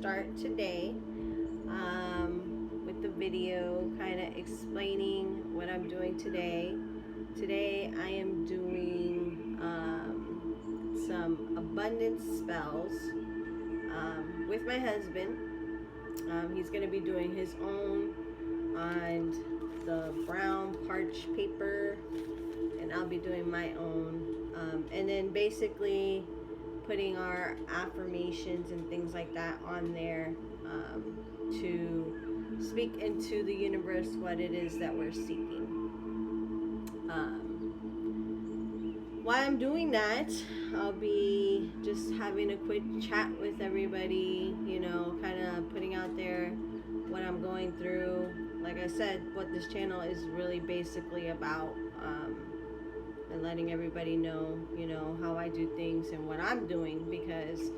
start today with the video kind of explaining what I'm doing today. Today I am doing some abundance spells with my husband. He's going to be doing his own on the brown parch paper, and I'll be doing my own. And then basically putting our affirmations and things like that on there to speak into the universe what it is that we're seeking. While I'm doing that, I'll be just having a quick chat with everybody, you know, kind of putting out there what I'm going through. Like I said, what this channel is really basically about, and letting everybody know, you know, how I do things and what I'm doing, because,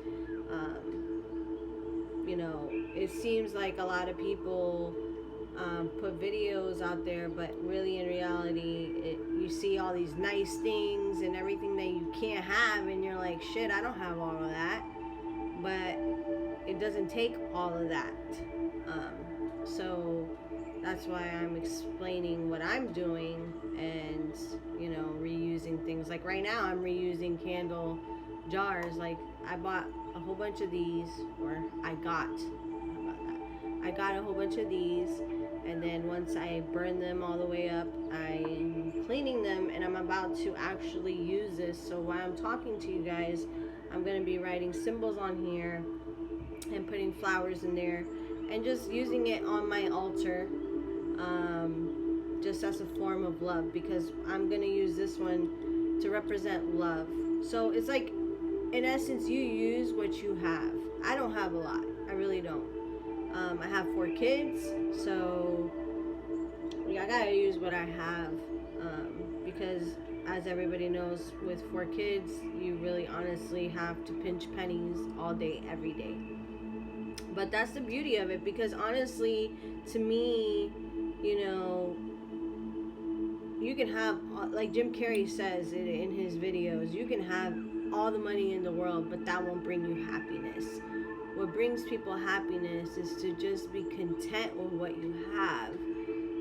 you know, it seems like a lot of people put videos out there, but really in reality, you see all these nice things and everything that you can't have, and you're like, shit, I don't have all of that. But it doesn't take all of that. So that's why I'm explaining what I'm doing, and, you know, reusing things. Like right now I'm reusing candle jars. Like I bought a whole bunch of these, or I got a whole bunch of these, and then once I burn them all the way up, I'm cleaning them, and I'm about to actually use this. So while I'm talking to you guys, I'm going to be writing symbols on here and putting flowers in there and just using it on my altar, just as a form of love, because I'm going to use this one to represent love. So it's like, in essence, you use what you have. I don't have a lot. I really don't. I have 4 kids, so yeah, I gotta use what I have, because as everybody knows, with 4 kids, you really honestly have to pinch pennies all day, every day. But that's the beauty of it, because honestly, to me, you know, you can have, like Jim Carrey says in his videos, you can have all the money in the world, but that won't bring you happiness. What brings people happiness is to just be content with what you have.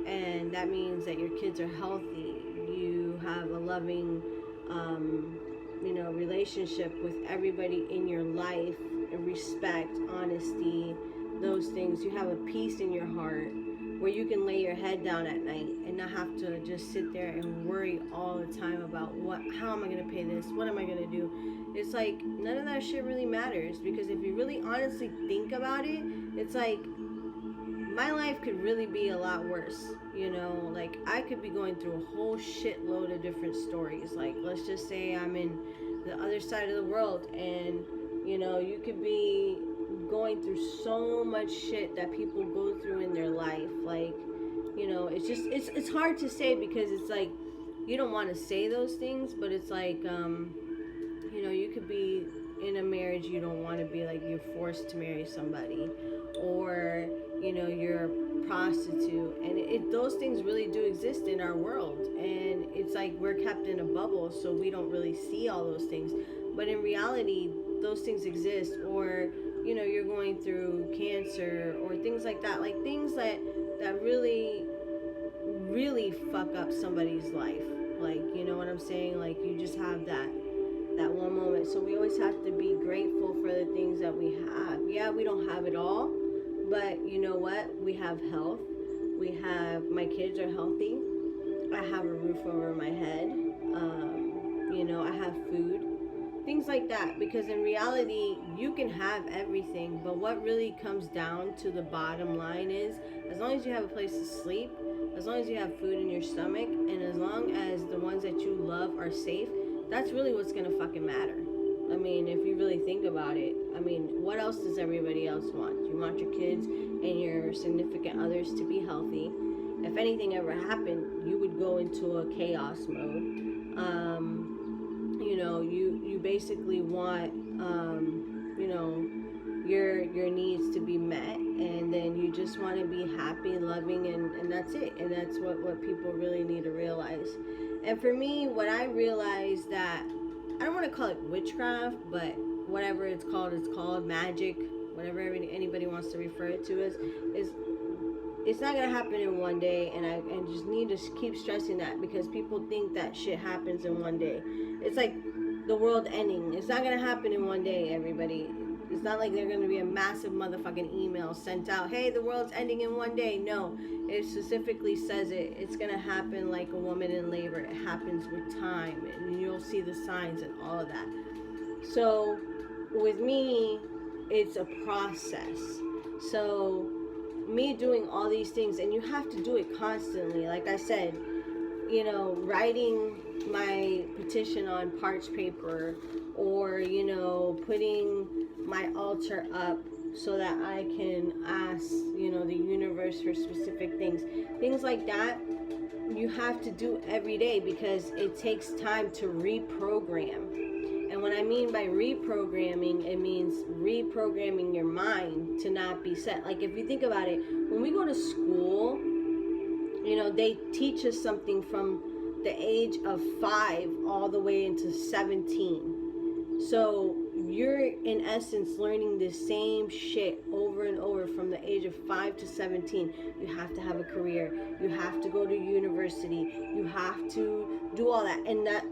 And that means that your kids are healthy. You have a loving, you know, relationship with everybody in your life, respect, honesty, those things. You have a peace in your heart where you can lay your head down at night and not have to just sit there and worry all the time about how am I going to pay this? What am I going to do? It's like, none of that shit really matters, because if you really honestly think about it, it's like, my life could really be a lot worse, you know? Like, I could be going through a whole shitload of different stories. Like, let's just say I'm in the other side of the world, and, you know, you could be going through so much shit that people go through in their life. Like, you know, it's just, it's hard to say, because it's like, you don't want to say those things, but it's like, you know, you could be in a marriage you don't want to be, like you're forced to marry somebody, or, you know, you're a prostitute, and those things really do exist in our world, and it's like we're kept in a bubble, so we don't really see all those things. But in reality, those things exist. Or, you know, you're going through cancer or things like that, like things that really fuck up somebody's life. Like, you know what I'm saying? Like, you just have that one moment. So we always have to be grateful for the things that we have. Yeah, we don't have it all, but you know what? We have health. My kids are healthy. I have a roof over my head. You know, I have food. Things like that. Because in reality, you can have everything, but what really comes down to the bottom line is, as long as you have a place to sleep, as long as you have food in your stomach, and as long as the ones that you love are safe, that's really what's gonna fucking matter. I mean, if you really think about it, I mean, what else does everybody else want? You want your kids and your significant others to be healthy. If anything ever happened, you would go into a chaos mode. You know, you basically want, you know, your needs to be met, and then you just want to be happy, loving, and that's it. And that's what people really need to realize. And for me, what I realized, that I don't want to call it witchcraft, but whatever it's called magic, whatever anybody wants to refer it to as, is it's not gonna happen in one day. And I just need to keep stressing that, because people think that shit happens in one day. It's like the world ending. It's not gonna happen in one day, everybody. It's not like there's gonna be a massive motherfucking email sent out, hey, the world's ending in one day. No, it specifically says it's gonna happen like a woman in labor. It happens with time, and you'll see the signs and all of that. So with me, it's a process. So me doing all these things, and you have to do it constantly. Like I said, you know, writing my petition on parchment paper, or, you know, putting my altar up so that I can ask, you know, the universe for specific things like that. You have to do every day, because it takes time to reprogram. And what I mean by reprogramming, it means reprogramming your mind to not be set. Like, if you think about it, when we go to school, you know, they teach us something from the age of 5 all the way into 17. So you're in essence learning the same shit over and over from the age of 5 to 17. You have to have a career. You have to go to university. You have to do all that. And that,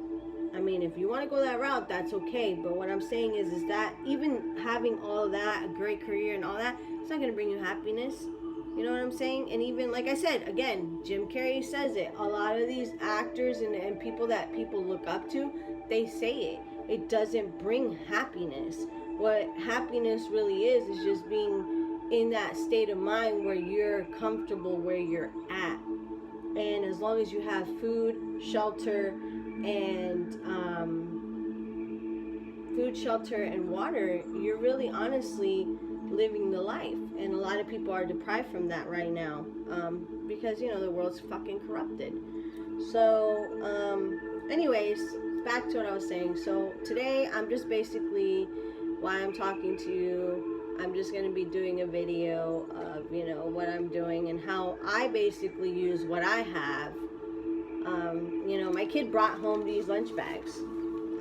I mean, if you want to go that route, that's okay. But what I'm saying is that even having all of that, a great career and all that, it's not going to bring you happiness. You know what I'm saying? And even, like I said, again, Jim Carrey says it. A lot of these actors and people that people look up to, they say it. It doesn't bring happiness. What happiness really is just being in that state of mind where you're comfortable where you're at. And as long as you have food, shelter, and water, you're really honestly living the life. And a lot of people are deprived from that right now, because, you know, the world's fucking corrupted. So anyways, back to what I was saying. So today I'm just basically, while I'm talking to you, I'm just going to be doing a video of, you know, what I'm doing and how I basically use what I have. You know, my kid brought home these lunch bags.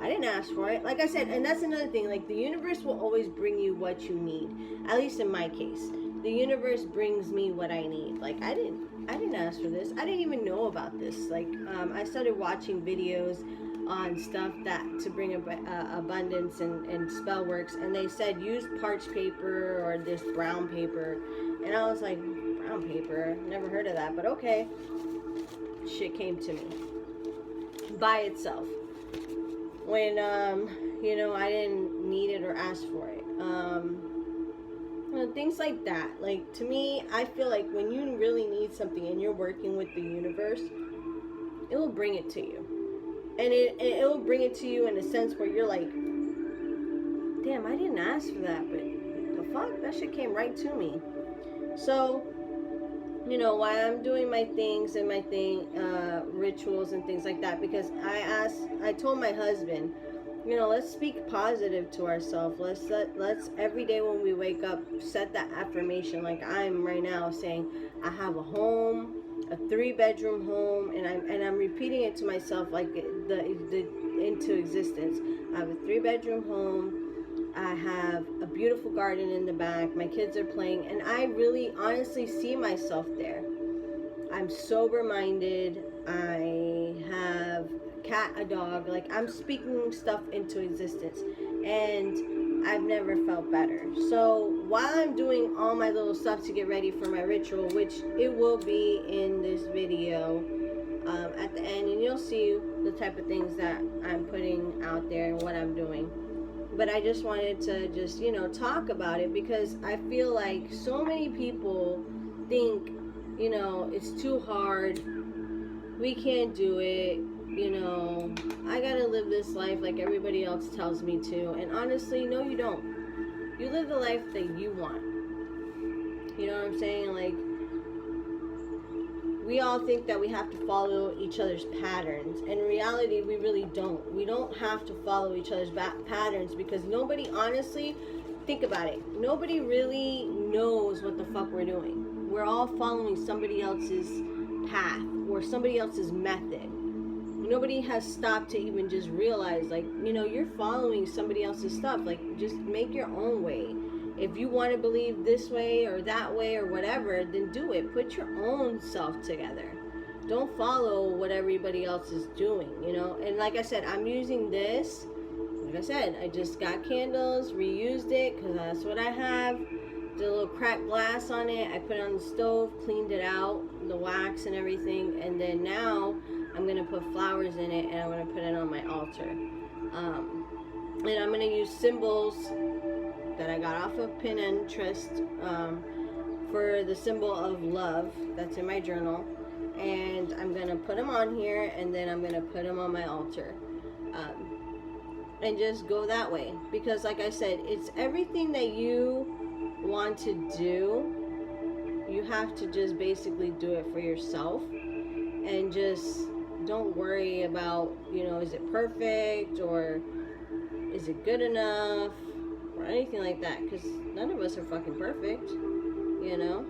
I didn't ask for it. Like I said, and that's another thing, like, the universe will always bring you what you need. At least in my case, the universe brings me what I need. Like, I didn't ask for this. I didn't even know about this. Like, I started watching videos on stuff that to bring abundance and spell works, and they said use parchment paper or this brown paper, and I was like, brown paper? Never heard of that, but okay. Shit came to me by itself when you know, I didn't need it or ask for it. You know, things like that. Like, to me, I feel like when you really need something and you're working with the universe, it will bring it to you. And it will bring it to you in a sense where you're like, damn, I didn't ask for that, but the fuck? That shit came right to me. So, you know, while I'm doing my things and my rituals and things like that, because I told my husband, you know, let's speak positive to ourselves. Let's every day when we wake up, set that affirmation like I'm right now saying, I have a home, a 3-bedroom home, and I'm repeating it to myself like into existence. I have a 3-bedroom home. I have a beautiful garden in the back. My kids are playing, and I really honestly see myself there. I'm sober-minded. I have a cat, a dog. Like, I'm speaking stuff into existence, and I've never felt better. So while I'm doing all my little stuff to get ready for my ritual, which it will be in this video at the end, and you'll see the type of things that I'm putting out there and what I'm doing. But I just wanted to just, you know, talk about it, because I feel like so many people think, you know, it's too hard, we can't do it, you know, I gotta live this life like everybody else tells me to. And honestly, no, you don't. You live the life that you want. You know what I'm saying? Like, we all think that we have to follow each other's patterns. In reality, we really don't. We don't have to follow each other's patterns, because nobody, honestly, think about it. Nobody really knows what the fuck we're doing. We're all following somebody else's path or somebody else's method. Nobody has stopped to even just realize, like, you know, you're following somebody else's stuff. Like, just make your own way. If you want to believe this way or that way or whatever, then do it. Put your own self together. Don't follow what everybody else is doing, you know. And like I said, I'm using this. Like I said, I just got candles, reused it because that's what I have. Did a little cracked glass on it. I put it on the stove, cleaned it out, the wax and everything. And then now I'm going to put flowers in it and I'm going to put it on my altar. And I'm going to use symbols that I got off of Pinterest for the symbol of love that's in my journal. And I'm going to put them on here and then I'm going to put them on my altar. And just go that way. Because like I said, it's everything that you want to do. You have to just basically do it for yourself. And just don't worry about, you know, is it perfect or is it good enough or anything like that, because none of us are fucking perfect, you know.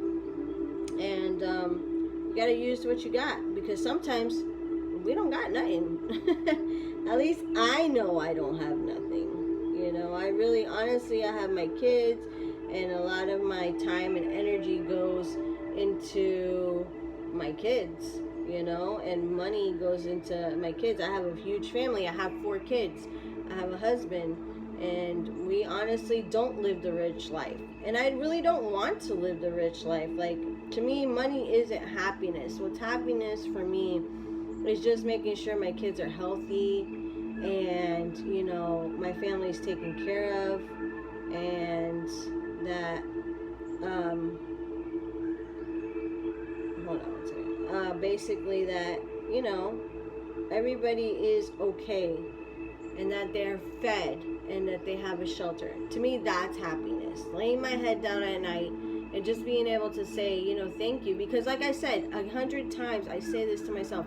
And you gotta use what you got, because sometimes we don't got nothing. At least I know I don't have nothing, you know. I really, honestly, I have my kids, and a lot of my time and energy goes into my kids, you know, and money goes into my kids. I have a huge family. I have 4 kids. I have a husband, and we honestly don't live the rich life. And I really don't want to live the rich life. Like, to me, money isn't happiness. What's happiness for me is just making sure my kids are healthy and, you know, my family's taken care of, and that, hold on one second. Basically that, you know, everybody is okay, and that they're fed, and that they have a shelter. To me, that's happiness. Laying my head down at night and just being able to say, you know, thank you. Because like I said, 100 times I say this to myself.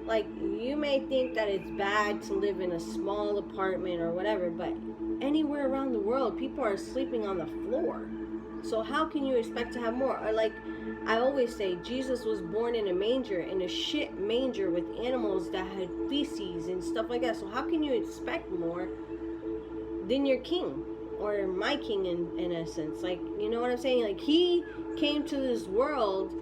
Like, you may think that it's bad to live in a small apartment or whatever, but anywhere around the world, people are sleeping on the floor. So how can you expect to have more? Or like I always say, Jesus was born in a manger, in a shit manger with animals that had feces and stuff like that. So how can you expect more than your king, or my king in essence? Like, you know what I'm saying? Like, he came to this world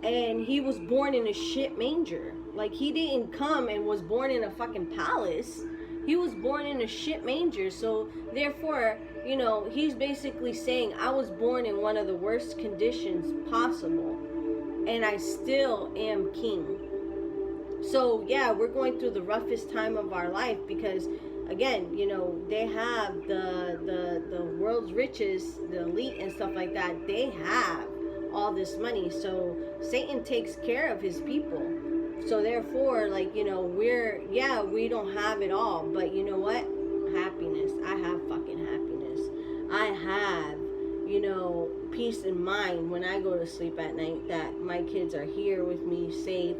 and he was born in a shit manger. Like, he didn't come and was born in a fucking palace. He was born in a shit manger. So therefore, you know, he's basically saying, I was born in one of the worst conditions possible, and I still am king. So yeah, we're going through the roughest time of our life, because again, you know, they have the world's richest, the elite and stuff like that. They have all this money. So Satan takes care of his people. So therefore, like, you know, we don't have it all, but you know what? Happiness. I have fucking happiness. I have, you know, peace in mind when I go to sleep at night, that my kids are here with me, safe,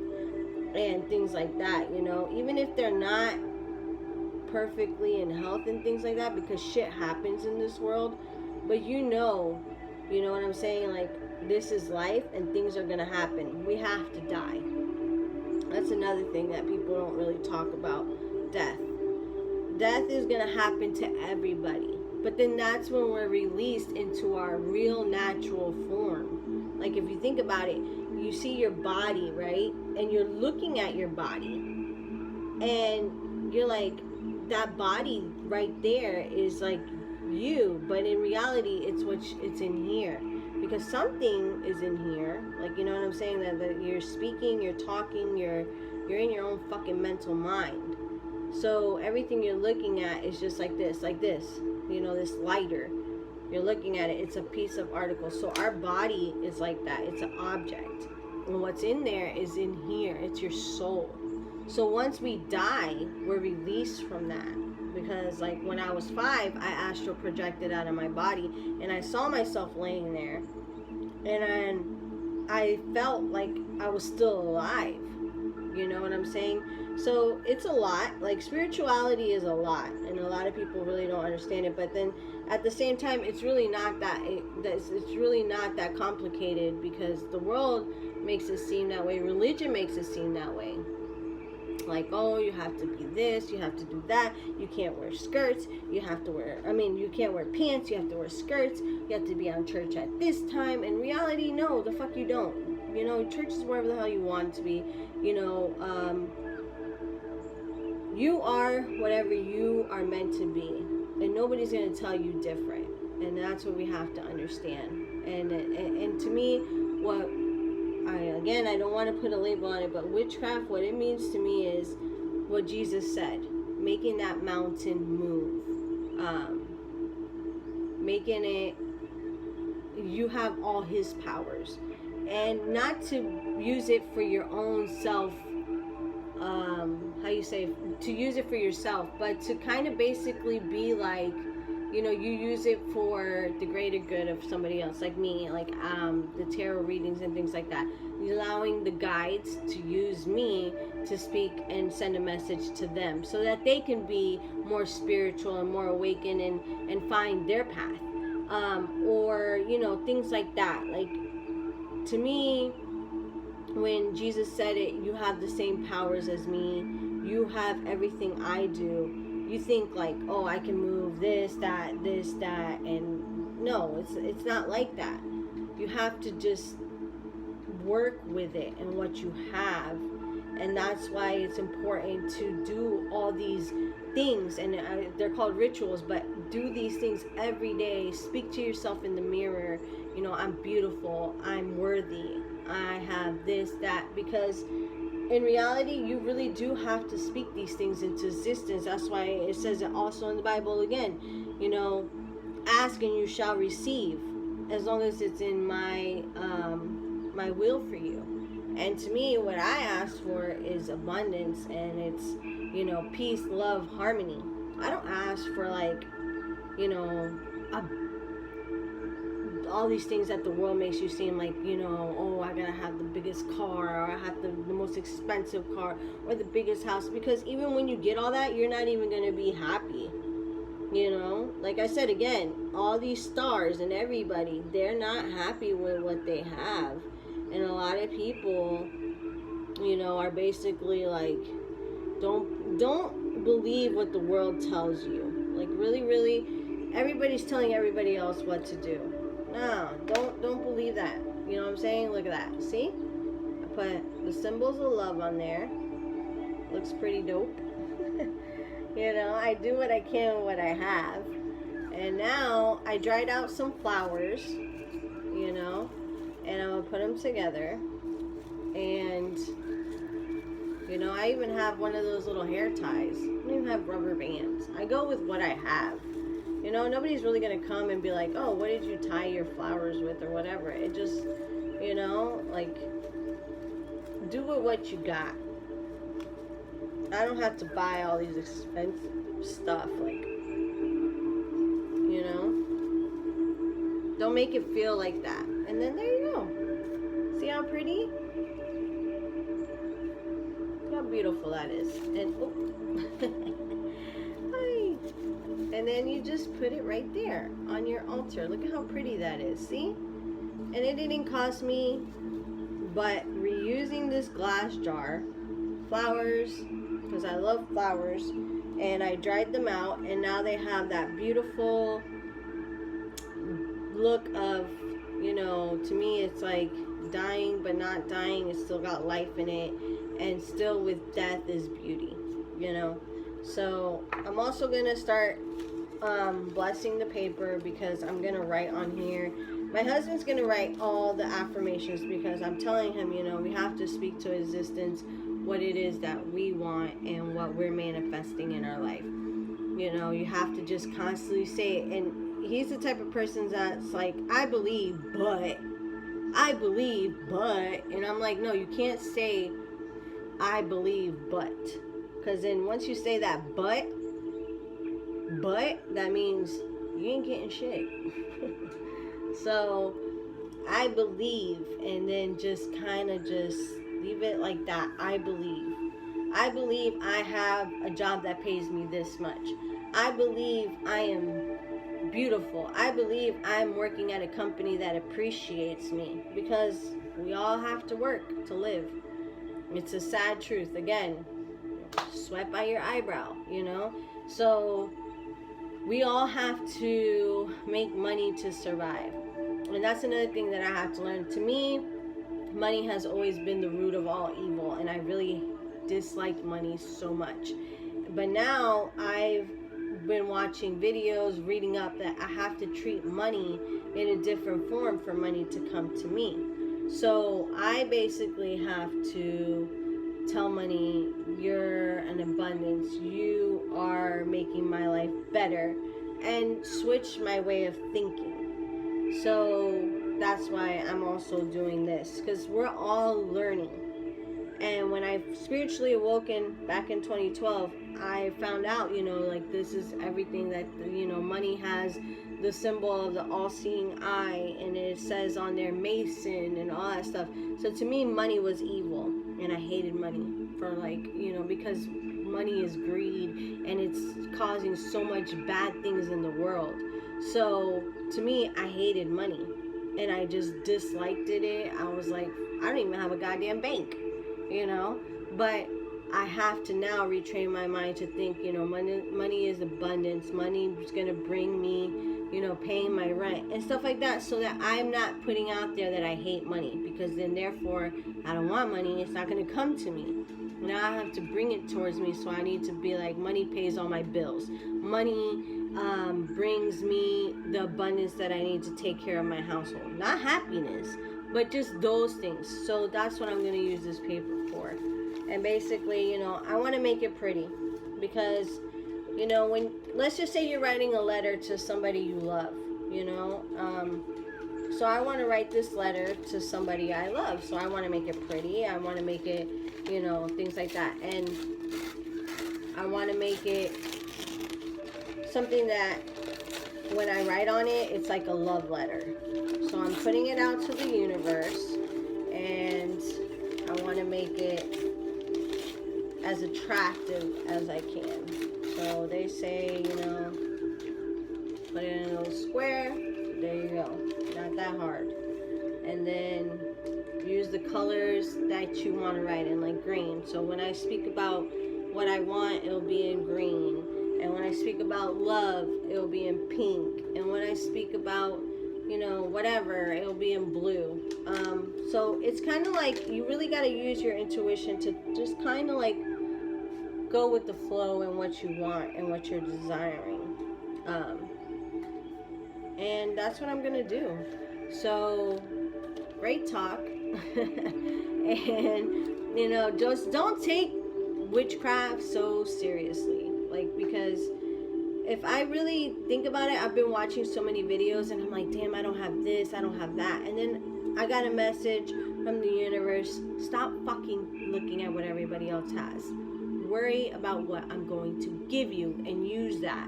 and things like that, you know, even if they're not perfectly in health and things like that, because shit happens in this world. But you know what I'm saying? Like, this is life and things are gonna happen. We have to die. That's another thing that people don't really talk about. Death is gonna happen to everybody, but then that's when we're released into our real natural form. Like, if you think about it, you see your body, right? And you're looking at your body and you're like, that body right there is like you, but in reality it's in here, because something is in here. Like, you know what I'm saying? That you're speaking, you're talking, you're in your own fucking mental mind. So everything you're looking at is just like this, you know, this lighter. You're looking at it, it's a piece of article. So our body is like that. It's an object, and what's in there is in here. It's your soul. So once we die, we're released from that. Because like when I was 5, I astral projected out of my body, and I saw myself laying there, and I felt like I was still alive. You know what I'm saying? So it's a lot. Like, spirituality is a lot, and a lot of people really don't understand it. But then at the same time, it's really not that. It's really not that complicated, because the world makes it seem that way. Religion makes it seem that way. Like, oh, you have to be this, you have to do that, you can't wear skirts, you can't wear pants, you have to wear skirts, you have to be on church at this time. In reality, no, the fuck you don't. You know, church is wherever the hell you want it to be. You know, you are whatever you are meant to be, and nobody's going to tell you different. And that's what we have to understand. And to me, I don't want to put a label on it, but witchcraft, what it means to me is what Jesus said, making that mountain move, making it, you have all his powers, and not to use it for your own self, to use it for yourself, but to kind of basically be like, you know, you use it for the greater good of somebody else, like me, like the tarot readings and things like that. Allowing the guides to use me to speak and send a message to them so that they can be more spiritual and more awakened and find their path. Or, you know, things like that. Like, to me, when Jesus said it, you have the same powers as me, you have everything I do. You think like, oh, I can move this, that, and no, it's not like that. You have to just work with it and what you have, and that's why it's important to do all these things, and they're called rituals, but do these things every day. Speak to yourself in the mirror, you know, I'm beautiful, I'm worthy, I have this, that, because in reality, you really do have to speak these things into existence. That's why it says it also in the Bible again, you know, ask and you shall receive, as long as it's in my my will for you. And to me, what I ask for is abundance, and it's, you know, peace, love, harmony. I don't ask for, like, you know, all these things that the world makes you seem like, you know, oh, I gotta have the biggest car, or I have the most expensive car, or the biggest house, because even when you get all that, you're not even gonna be happy. You know, like I said again, all these stars and everybody, they're not happy with what they have. And a lot of people, you know, are basically like, don't believe what the world tells you. Like, really, everybody's telling everybody else what to do. No, don't believe that. You know what I'm saying? Look at that. See? I put the symbols of love on there. Looks pretty dope. You know, I do what I can with what I have. And now I dried out some flowers, you know, and I'm going to put them together. And, you know, I even have one of those little hair ties. I don't even have rubber bands. I go with what I have. You know, nobody's really going to come and be like, oh, what did you tie your flowers with or whatever. It just, you know, like, do with what you got. I don't have to buy all these expensive stuff, like, you know. Don't make it feel like that. And then there you go. See how pretty? Look how beautiful that is. And, oh. Hi. And then you just put it right there on your altar. Look at how pretty that is. See? And it didn't cost me but reusing this glass jar, flowers, because I love flowers, and I dried them out, and now they have that beautiful look of, you know, to me it's like dying but not dying. It's still got life in it, and still with death is beauty, you know. So I'm also gonna start blessing the paper, because I'm gonna write on here. My husband's gonna write all the affirmations, because I'm telling him, you know, we have to speak to existence what it is that we want and what we're manifesting in our life. You know, you have to just constantly say it. And he's the type of person that's like, I believe, but. And I'm like, no, you can't say I believe, but. Because then once you say that but, that means you ain't getting shit. So I believe, and then just kind of just leave it like that. I believe I have a job that pays me this much. I believe I am beautiful. I believe I'm working at a company that appreciates me, because we all have to work to live. It's a sad truth. Again, sweat by your eyebrow, you know? So we all have to make money to survive. And that's another thing that I have to learn. To me, money has always been the root of all evil, and I really disliked money so much. But now I've been watching videos, reading up, that I have to treat money in a different form for money to come to me. So I basically have to tell money, you're an abundance, you are making my life better, and switch my way of thinking. So that's why I'm also doing this, because we're all learning. And when I spiritually awoken back in 2012, I found out, you know, like, this is everything that, you know, money has the symbol of the all-seeing eye, and it says on there Mason and all that stuff. So to me, money was evil, and I hated money for, like, you know, because money is greed, and it's causing so much bad things in the world. So to me, I hated money, and I just disliked it. I was like, I don't even have a goddamn bank, you know. But I have to now retrain my mind to think, you know, money is abundance. Money is going to bring me, you know, paying my rent and stuff like that, so that I'm not putting out there that I hate money, because then therefore I don't want money. It's not going to come to me. Now I have to bring it towards me. So I need to be like, money pays all my bills. Money brings me the abundance that I need to take care of my household. Not happiness, but just those things. So that's what I'm going to use this paper for. And basically, you know, I want to make it pretty, because, you know, when, let's just say you're writing a letter to somebody you love, you know, so I want to write this letter to somebody I love. So I want to make it pretty. I want to make it, you know, things like that. And I want to make it something that when I write on it, it's like a love letter. So I'm putting it out to the universe, and I want to make it as attractive as I can. So they say, you know, put it in a little square. There you go. Not that hard. And then use the colors that you want to write in, like green. So when I speak about what I want, it'll be in green. And when I speak about love, it'll be in pink. And when I speak about, you know, whatever, it'll be in blue. So it's kind of like, you really got to use your intuition to just kind of like go with the flow and what you want and what you're desiring. And that's what I'm going to do. So, great talk. And, you know, just don't take witchcraft so seriously. Like, because if I really think about it, I've been watching so many videos, and I'm like, damn, I don't have this, I don't have that. And then I got a message from the universe: stop fucking looking at what everybody else has. Worry about what I'm going to give you, and use that.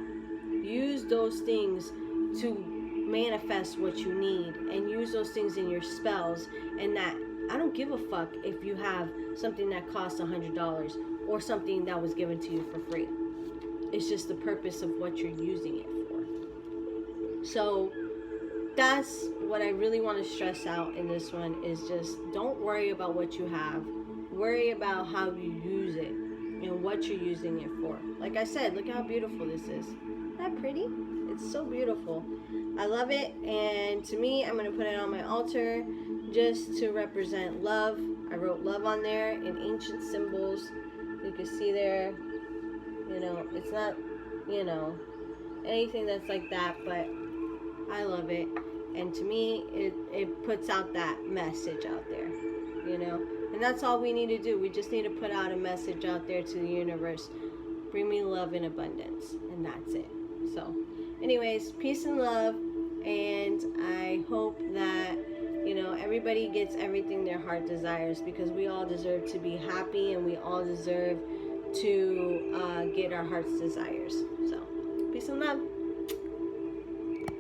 Use those things to manifest what you need, and use those things in your spells. And that, I don't give a fuck if you have something that costs $100 or something that was given to you for free. It's just the purpose of what you're using it for. So that's what I really want to stress out in this one, is just don't worry about what you have. Worry about how you use it and what you're using it for. Like I said, look how beautiful this is. Isn't that pretty? It's so beautiful. I love it. And to me, I'm going to put it on my altar just to represent love. I wrote love on there in ancient symbols. You can see there, you know, it's not, you know, anything that's like that, but I love it. And to me, it puts out that message out there, you know. And that's all we need to do. We just need to put out a message out there to the universe. Bring me love in abundance. And that's it. So, anyways, peace and love. And I hope that, you know, everybody gets everything their heart desires, because we all deserve to be happy, and we all deserve to get our heart's desires. So, peace and love.